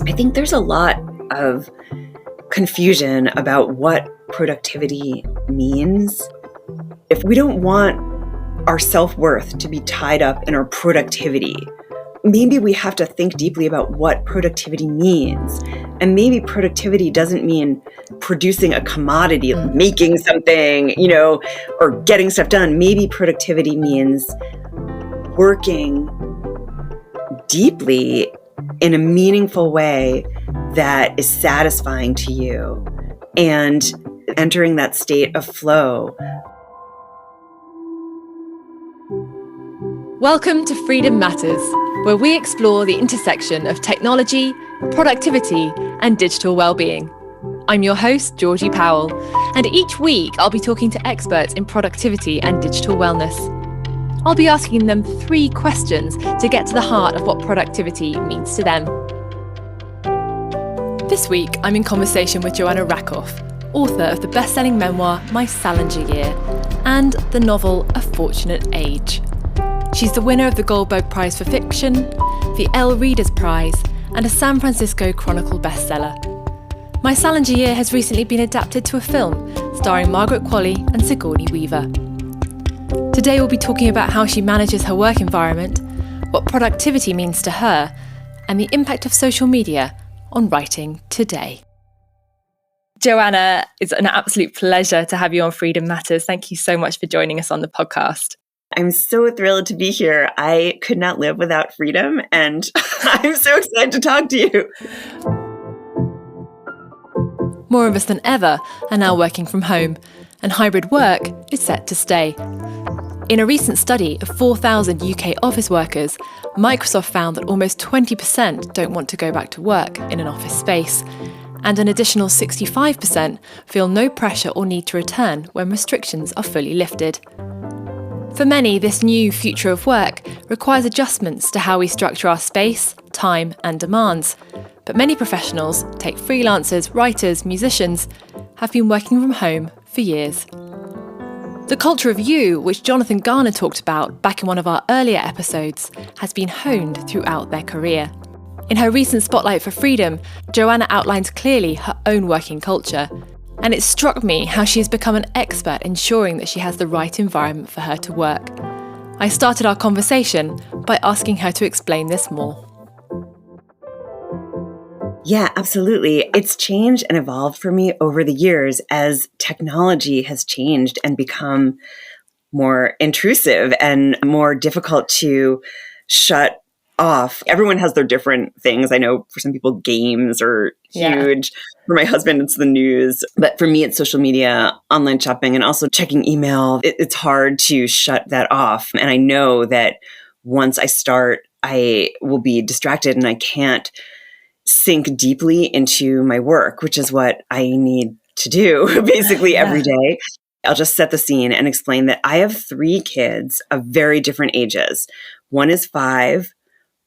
I think there's a lot of confusion about what productivity means. If we don't want our self-worth to be tied up in our productivity, maybe we have to think deeply about what productivity means. And maybe productivity doesn't mean producing a commodity, making something, or getting stuff done. Maybe productivity means working deeply in a meaningful way that is satisfying to you and entering that state of flow. Welcome to Freedom Matters, where we explore the intersection of technology, productivity, and digital well-being. I'm your host, Georgie Powell, and each week I'll be talking to experts in productivity and digital wellness. I'll be asking them 3 questions to get to the heart of what productivity means to them. This week, I'm in conversation with Joanna Rakoff, author of the best-selling memoir, My Salinger Year, and the novel A Fortunate Age. She's the winner of the Goldberg Prize for Fiction, the Elle Readers Prize, and a San Francisco Chronicle Bestseller. My Salinger Year has recently been adapted to a film starring Margaret Qualley and Sigourney Weaver. Today we'll be talking about how she manages her work environment, what productivity means to her, and the impact of social media on writing today. Joanna, it's an absolute pleasure to have you on Freedom Matters. Thank you so much for joining us on the podcast. I'm so thrilled to be here. I could not live without freedom, and I'm so excited to talk to you. More of us than ever are now working from home, and hybrid work is set to stay. In a recent study of 4,000 UK office workers, Microsoft found that almost 20% don't want to go back to work in an office space, and an additional 65% feel no pressure or need to return when restrictions are fully lifted. For many, this new future of work requires adjustments to how we structure our space, time, and demands. But many professionals, take freelancers, writers, musicians, have been working from home for years. The culture of you, which Jonathan Garner talked about back in one of our earlier episodes, has been honed throughout their career. In her recent Spotlight for Freedom, Joanna outlines clearly her own working culture. And it struck me how she has become an expert ensuring that she has the right environment for her to work. I started our conversation by asking her to explain this more. Yeah, absolutely. It's changed and evolved for me over the years as technology has changed and become more intrusive and more difficult to shut off. Everyone has their different things. I know for some people, games are huge. Yeah. For my husband, it's the news. But for me, it's social media, online shopping, and also checking email. It's hard to shut that off. And I know that once I start, I will be distracted and I can't sink deeply into my work, which is what I need to do basically every day. I'll just set the scene and explain that I have 3 kids of very different ages. One is 5,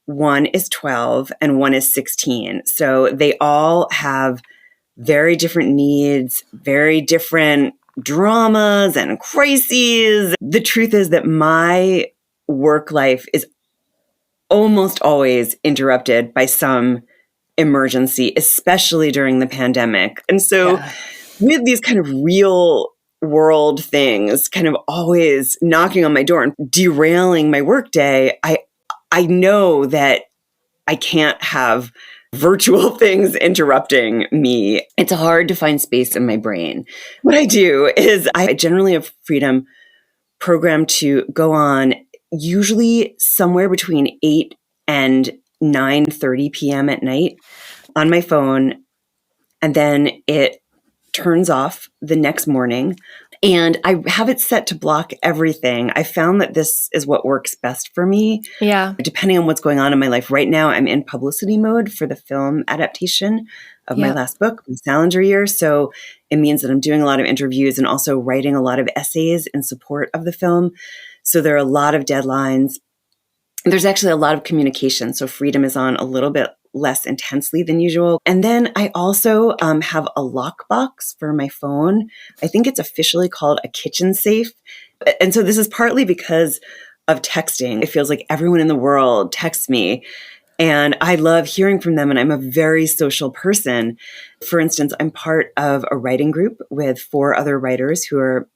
one is 12, and one is 16. So they all have very different needs, very different dramas and crises. The truth is that my work life is almost always interrupted by some emergency, especially during the pandemic. And so with these kind of real world things kind of always knocking on my door and derailing my workday, I know that I can't have virtual things interrupting me. It's hard to find space in my brain. What I do is I generally have Freedom programmed to go on usually somewhere between 8 and 9:30 p.m. at night on my phone. And then it turns off the next morning. And I have it set to block everything. I found that this is what works best for me. Yeah. Depending on what's going on in my life. Right now, I'm in publicity mode for the film adaptation of my last book, My Salinger Year. So it means that I'm doing a lot of interviews and also writing a lot of essays in support of the film. So there are a lot of deadlines. There's actually a lot of communication. So Freedom is on a little bit less intensely than usual. And then I also have a lockbox for my phone. I think it's officially called a kitchen safe. And so this is partly because of texting. It feels like everyone in the world texts me. And I love hearing from them, and I'm a very social person. For instance, I'm part of a writing group with 4 other writers who are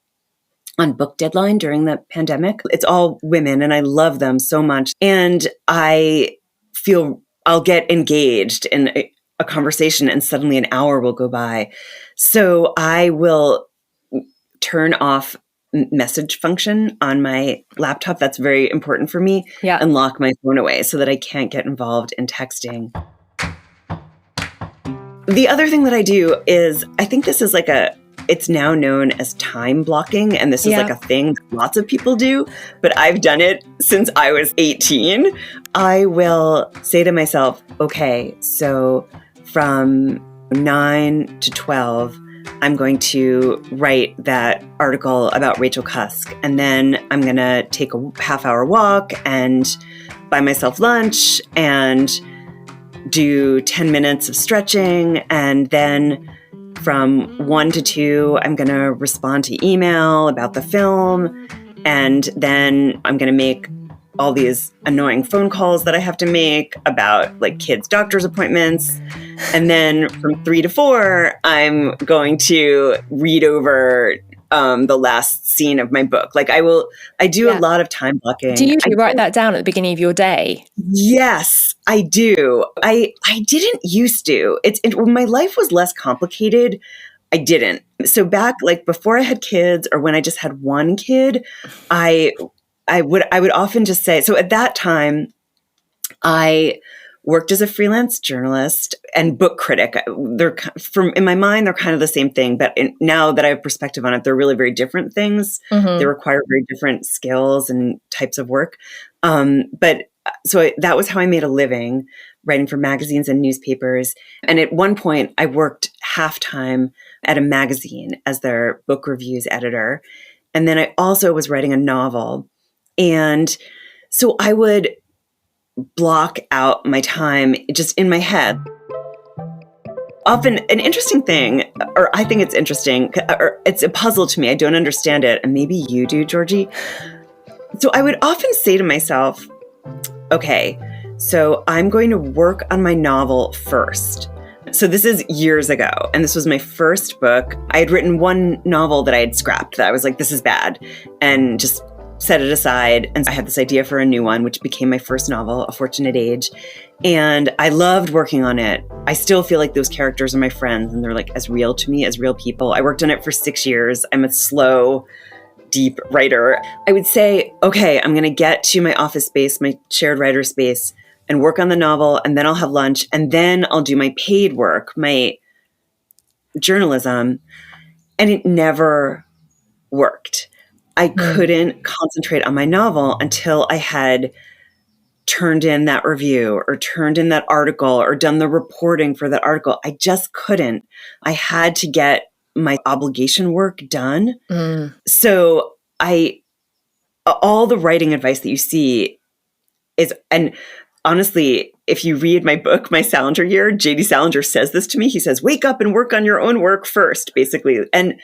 on book deadline during the pandemic. It's all women, and I love them so much. And I feel I'll get engaged in a conversation, and suddenly an hour will go by. So I will turn off message function on my laptop. That's very important for me. Yeah. And lock my phone away so that I can't get involved in texting. The other thing that I do is, I think this is like it's now known as time blocking. And this is like a thing that lots of people do, but I've done it since I was 18. I will say to myself, okay, so from 9 to 12, I'm going to write that article about Rachel Cusk. And then I'm going to take a half-hour walk and buy myself lunch and do 10 minutes of stretching. And then from 1 to 2, I'm going to respond to email about the film. And then I'm going to make all these annoying phone calls that I have to make about like kids' doctor's appointments. And then from 3 to 4, I'm going to read over the last scene of my book. Like I do a lot of time blocking. Do you usually write that down at the beginning of your day? Yes, I do. I didn't used to. When my life was less complicated, I didn't. So back like before I had kids, or when I just had one kid, I would often just say, so at that time, I worked as a freelance journalist and book critic. In my mind, they're kind of the same thing, but now that I have perspective on it, they're really very different things. Mm-hmm. They require very different skills and types of work. That was how I made a living, writing for magazines and newspapers. And at one point, I worked half-time at a magazine as their book reviews editor. And then I also was writing a novel. And so I would block out my time just in my head. Often an interesting thing, or I think it's interesting, or it's a puzzle to me. I don't understand it. And maybe you do, Georgie. So I would often say to myself, okay, so I'm going to work on my novel first. So this is years ago, and this was my first book. I had written one novel that I had scrapped that I was like, this is bad, and just set it aside. And I had this idea for a new one, which became my first novel, A Fortunate Age. And I loved working on it. I still feel like those characters are my friends, and they're like as real to me as real people. I worked on it for 6 years. I'm a slow, deep writer. I would say, okay, I'm going to get to my office space, my shared writer space, and work on the novel. And then I'll have lunch. And then I'll do my paid work, my journalism. And it never worked. I couldn't concentrate on my novel until I had turned in that review or turned in that article or done the reporting for that article. I just couldn't. I had to get my obligation work done. So all the writing advice that you see is, and honestly, if you read my book, My Salinger Year, J.D. Salinger says this to me. He says, wake up and work on your own work first, basically. And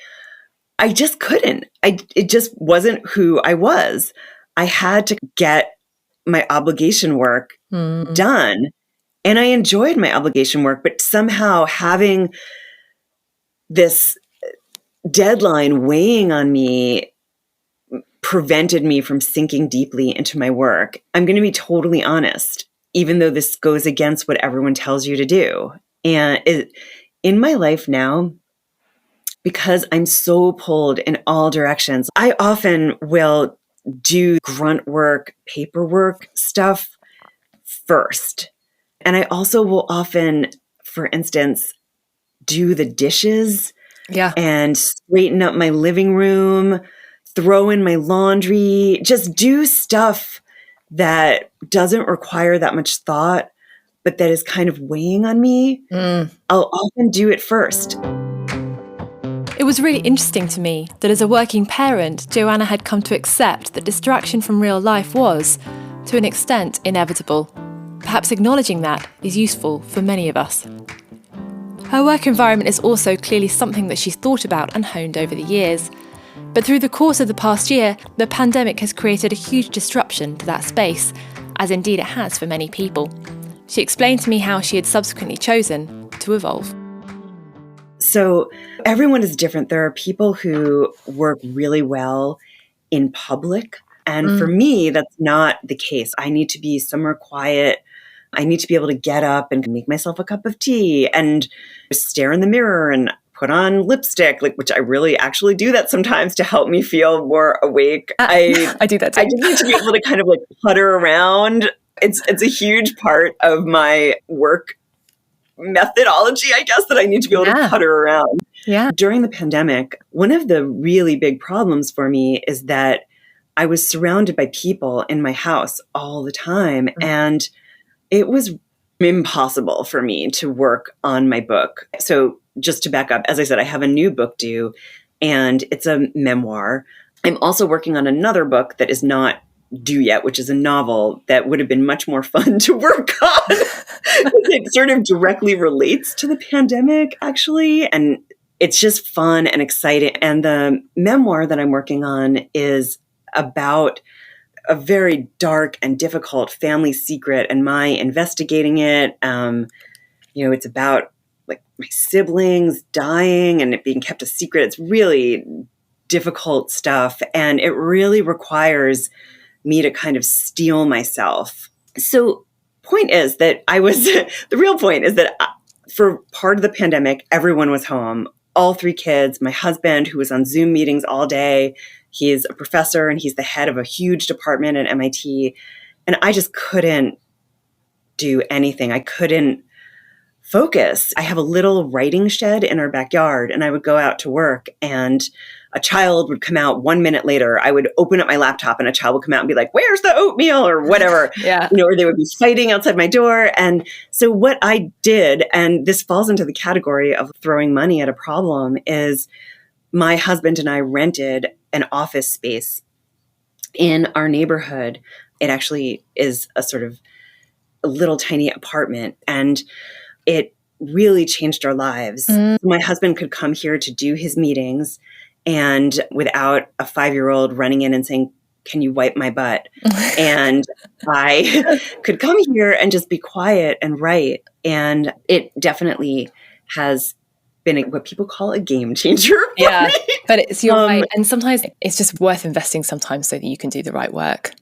I just couldn't. It just wasn't who I was. I had to get my obligation work done. And I enjoyed my obligation work, but somehow having this deadline weighing on me prevented me from sinking deeply into my work. I'm going to be totally honest, even though this goes against what everyone tells you to do. And in my life now, because I'm so pulled in all directions, I often will do grunt work, paperwork stuff first. And I also will often, for instance, do the dishes and straighten up my living room, throw in my laundry, just do stuff that doesn't require that much thought, but that is kind of weighing on me. I'll often do it first. It was really interesting to me that as a working parent, Joanna had come to accept that distraction from real life was, to an extent, inevitable. Perhaps acknowledging that is useful for many of us. Her work environment is also clearly something that she's thought about and honed over the years. But through the course of the past year, the pandemic has created a huge disruption to that space, as indeed it has for many people. She explained to me how she had subsequently chosen to evolve. So everyone is different. There are people who work really well in public. And for me, that's not the case. I need to be somewhere quiet. I need to be able to get up and make myself a cup of tea and stare in the mirror and put on lipstick, which I really actually do that sometimes to help me feel more awake. I do that too. I just need to be able to kind of putter around. It's a huge part of my work methodology, I guess, that I need to be able to putter around. Yeah. During the pandemic, one of the really big problems for me is that I was surrounded by people in my house all the time. And it was impossible for me to work on my book. So just to back up, as I said, I have a new book due, and it's a memoir. I'm also working on another book that is not due yet, which is a novel that would have been much more fun to work on. It sort of directly relates to the pandemic, actually. And it's just fun and exciting. And the memoir that I'm working on is about a very dark and difficult family secret and my investigating it. It's about my siblings dying and it being kept a secret. It's really difficult stuff. And it really requires me to kind of steel myself. So point is that the real point is that for part of the pandemic, everyone was home. All three kids, my husband, who was on Zoom meetings all day, he's a professor and he's the head of a huge department at MIT. And I just couldn't do anything. I couldn't focus. I have a little writing shed in our backyard, and I would go out to work and a child would come out 1 minute later. I would open up my laptop and a child would come out and be like, "Where's the oatmeal?" or whatever. Or they would be fighting outside my door. And so what I did, and this falls into the category of throwing money at a problem, is my husband and I rented an office space in our neighborhood. It actually is a sort of a little tiny apartment, and it really changed our lives. My husband could come here to do his meetings, and without a 5-year-old running in and saying, "Can you wipe my butt?" And I could come here and just be quiet and write. And it definitely has been what people call a game changer for me. But it's your right. And sometimes it's just worth investing sometimes so that you can do the right work.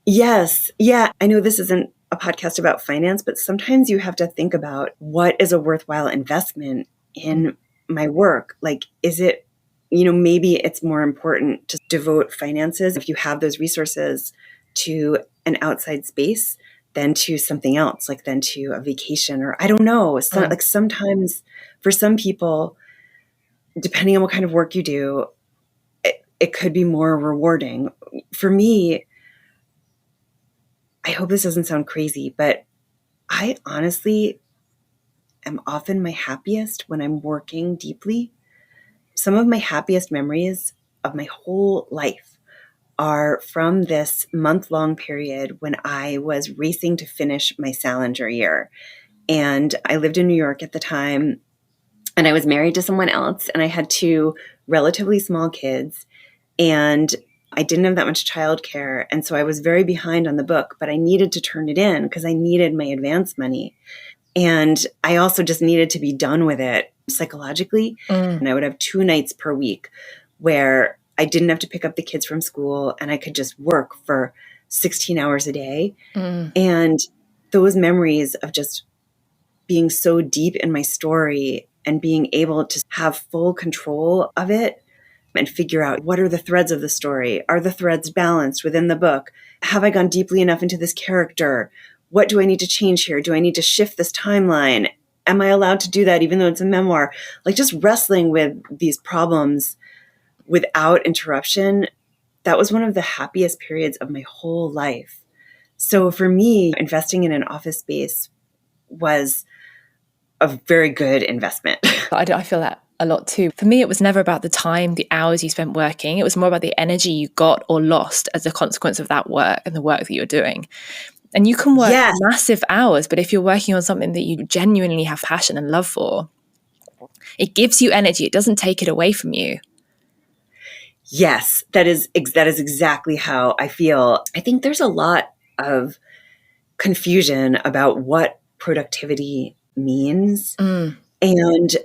Yes. Yeah. I know this isn't a podcast about finance, but sometimes you have to think about what is a worthwhile investment in my work. Is it, maybe it's more important to devote finances, if you have those resources, to an outside space than to something else, than to a vacation, or I don't know. Sometimes for some people, depending on what kind of work you do, it could be more rewarding. For me, I hope this doesn't sound crazy, but I honestly am often my happiest when I'm working deeply. Some of my happiest memories of my whole life are from this month-long period when I was racing to finish My Salinger Year. And I lived in New York at the time, and I was married to someone else, and I had 2 relatively small kids, and I didn't have that much childcare. And so I was very behind on the book, but I needed to turn it in because I needed my advance money. And I also just needed to be done with it psychologically. And I would have 2 nights per week where I didn't have to pick up the kids from school and I could just work for 16 hours a day. And those memories of just being so deep in my story and being able to have full control of it and figure out, what are the threads of the story? Are the threads balanced within the book? Have I gone deeply enough into this character? What do I need to change here? Do I need to shift this timeline? Am I allowed to do that even though it's a memoir? Just wrestling with these problems without interruption. That was one of the happiest periods of my whole life. So for me, investing in an office space was a very good investment. I feel that a lot too. For me, it was never about the time, the hours you spent working. It was more about the energy you got or lost as a consequence of that work and the work that you were doing. And you can work massive hours, but if you're working on something that you genuinely have passion and love for, it gives you energy. It doesn't take it away from you. Yes, that is exactly how I feel. I think there's a lot of confusion about what productivity means. And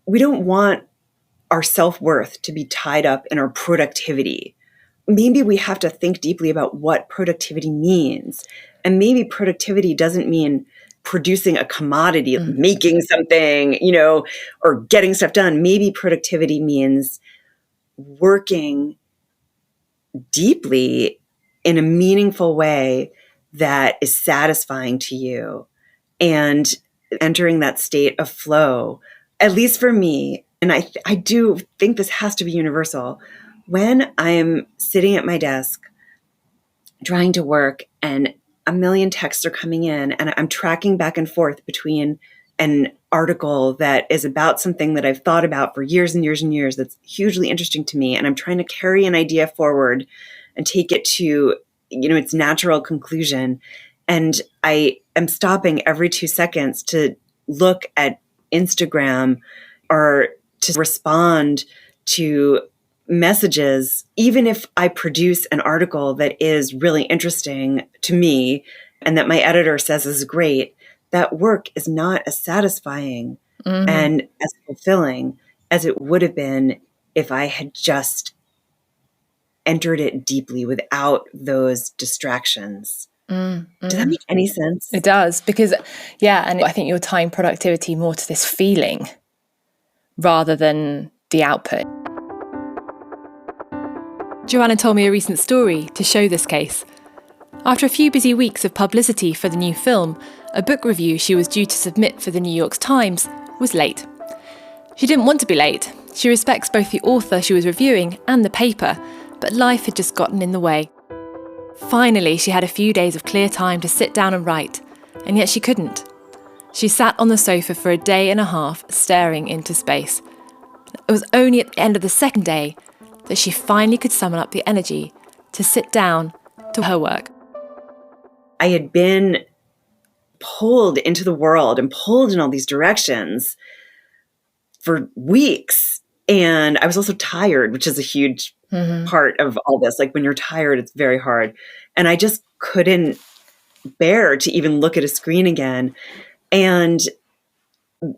we don't want our self-worth to be tied up in our productivity. Maybe we have to think deeply about what productivity means. And maybe productivity doesn't mean producing a commodity, making something, or getting stuff done. Maybe productivity means working deeply in a meaningful way that is satisfying to you and entering that state of flow, at least for me. And I do think this has to be universal. When I'm sitting at my desk trying to work and a million texts are coming in and I'm tracking back and forth between an article that is about something that I've thought about for years and years and years that's hugely interesting to me, and I'm trying to carry an idea forward and take it to, its natural conclusion. And I am stopping every 2 seconds to look at Instagram or to respond to messages, even if I produce an article that is really interesting to me and that my editor says is great, that work is not as satisfying and as fulfilling as it would have been if I had just entered it deeply without those distractions. Does that make any sense? It does, because, and I think you're tying productivity more to this feeling rather than the output. Joanna told me a recent story to show this case. After a few busy weeks of publicity for the new film, a book review she was due to submit for the New York Times was late. She didn't want to be late. She respects both the author she was reviewing and the paper, but life had just gotten in the way. Finally, she had a few days of clear time to sit down and write, and yet she couldn't. She sat on the sofa for a day and a half, staring into space. It was only at the end of the second day that she finally could summon up the energy to sit down to her work. I had been pulled into the world and pulled in all these directions for weeks. And I was also tired, which is a huge part of all this. Like when you're tired, it's very hard. And I just couldn't bear to even look at a screen again. And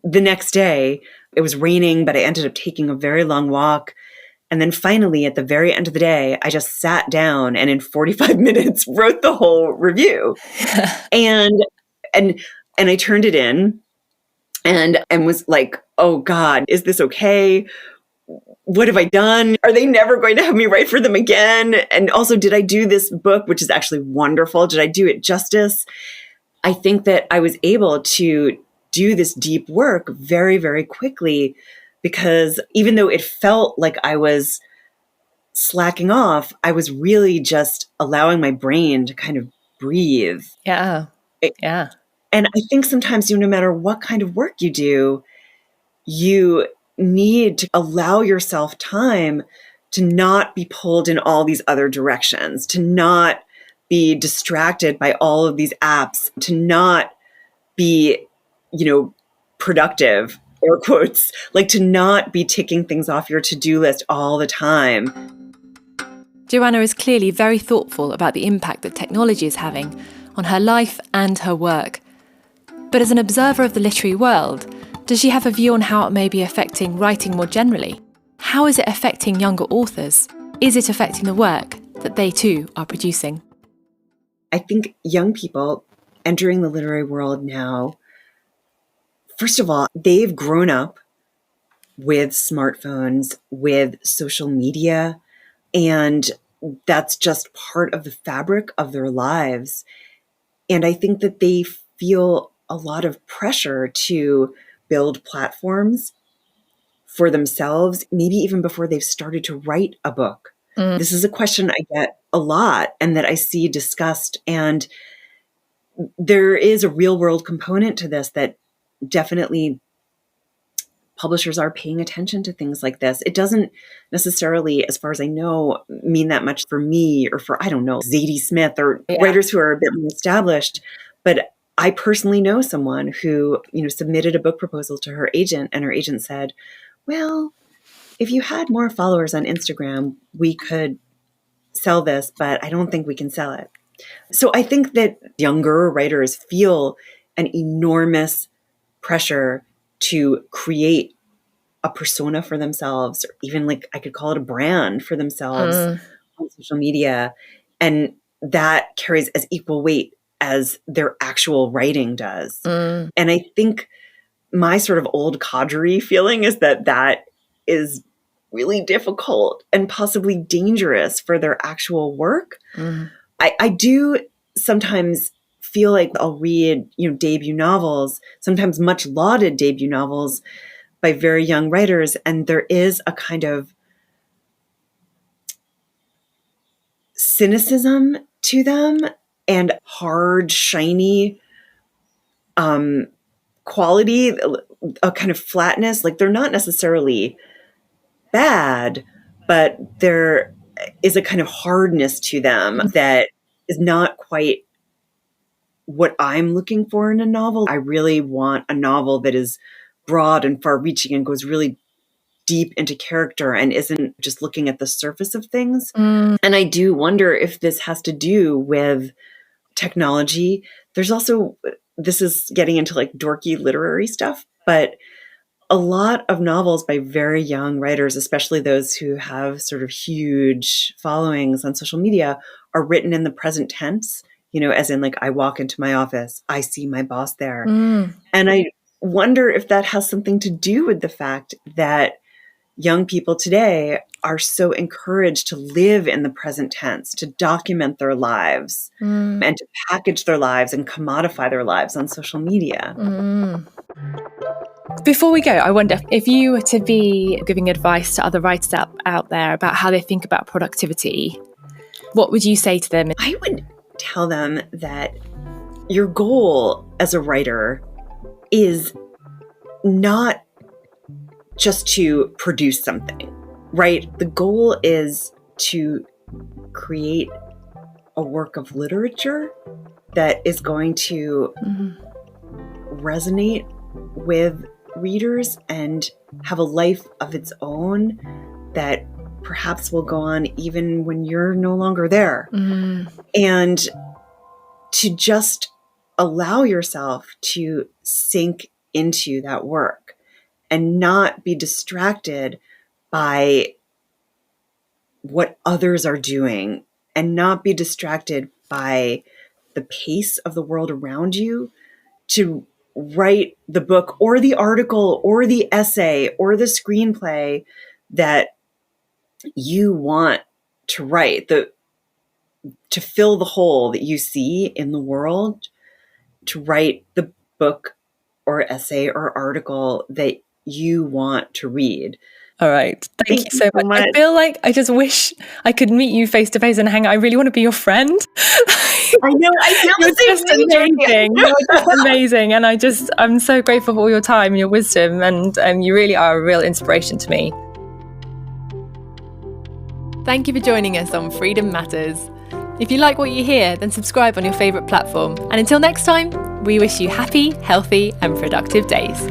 the next day, it was raining, but I ended up taking a very long walk. And then finally, at the very end of the day, I just sat down and in 45 minutes wrote the whole review. and I turned it in and was like, oh God, is this okay? What have I done? Are they never going to have me write for them again? And also, did I do this book, which is actually wonderful? Did I do it justice? I think that I was able to do this deep work very, very quickly, because even though it felt like I was slacking off, I was really just allowing my brain to kind of breathe. Yeah. And I think sometimes, no matter what kind of work you do, you need to allow yourself time to not be pulled in all these other directions, to not be distracted by all of these apps, to not be, productive, air quotes, like to not be ticking things off your to-do list all the time. Joanna is clearly very thoughtful about the impact that technology is having on her life and her work. But as an observer of the literary world, does she have a view on how it may be affecting writing more generally? How is it affecting younger authors? Is it affecting the work that they too are producing? I think young people entering the literary world now, first of all, they've grown up with smartphones, with social media, and that's just part of the fabric of their lives. And I think that they feel a lot of pressure to build platforms for themselves, maybe even before they've started to write a book. This is a question I get a lot and that I see discussed. And there is a real world component to this that definitely publishers are paying attention to things like this. It doesn't necessarily, as far as I know, mean that much for me or for, Zadie Smith or writers who are a bit more established. But I personally know someone who, submitted a book proposal to her agent, and her agent said, well, if you had more followers on Instagram, we could sell this, but I don't think we can sell it. So I think that younger writers feel an enormous pressure to create a persona for themselves, or even like I could call it a brand for themselves on social media. And that carries as equal weight as their actual writing does. And I think my sort of old codgery feeling is that that is really difficult and possibly dangerous for their actual work. I do sometimes feel like I'll read, debut novels, sometimes much lauded debut novels by very young writers, and there is a kind of cynicism to them and hard, shiny quality, a kind of flatness. Like they're not necessarily bad, but there is a kind of hardness to them that is not quite what I'm looking for in a novel. I really want a novel that is broad and far-reaching and goes really deep into character and isn't just looking at the surface of things. And I do wonder if this has to do with technology. There's also, this is getting into like dorky literary stuff, but a lot of novels by very young writers, especially those who have sort of huge followings on social media, are written in the present tense, as in like I walk into my office, I see my boss there. And I wonder if that has something to do with the fact that young people today are so encouraged to live in the present tense, to document their lives and to package their lives and commodify their lives on social media. Before we go, I wonder if you were to be giving advice to other writers out there about how they think about productivity, what would you say to them? I would tell them that your goal as a writer is not just to produce something, right? The goal is to create a work of literature that is going to resonate with readers and have a life of its own that perhaps will go on even when you're no longer there. And to just allow yourself to sink into that work and not be distracted by what others are doing and not be distracted by the pace of the world around you, to write the book or the article or the essay or the screenplay that you want to write, to fill the hole that you see in the world, to write the book or essay or article that you want to read. All right. Thank you so much. I feel like I just wish I could meet you face to face and hang out. I really want to be your friend. I know. I feel You're just amazing. You're just amazing. And I'm so grateful for all your time and your wisdom. And you really are a real inspiration to me. Thank you for joining us on Freedom Matters. If you like what you hear, then subscribe on your favourite platform. And until next time, we wish you happy, healthy, and productive days.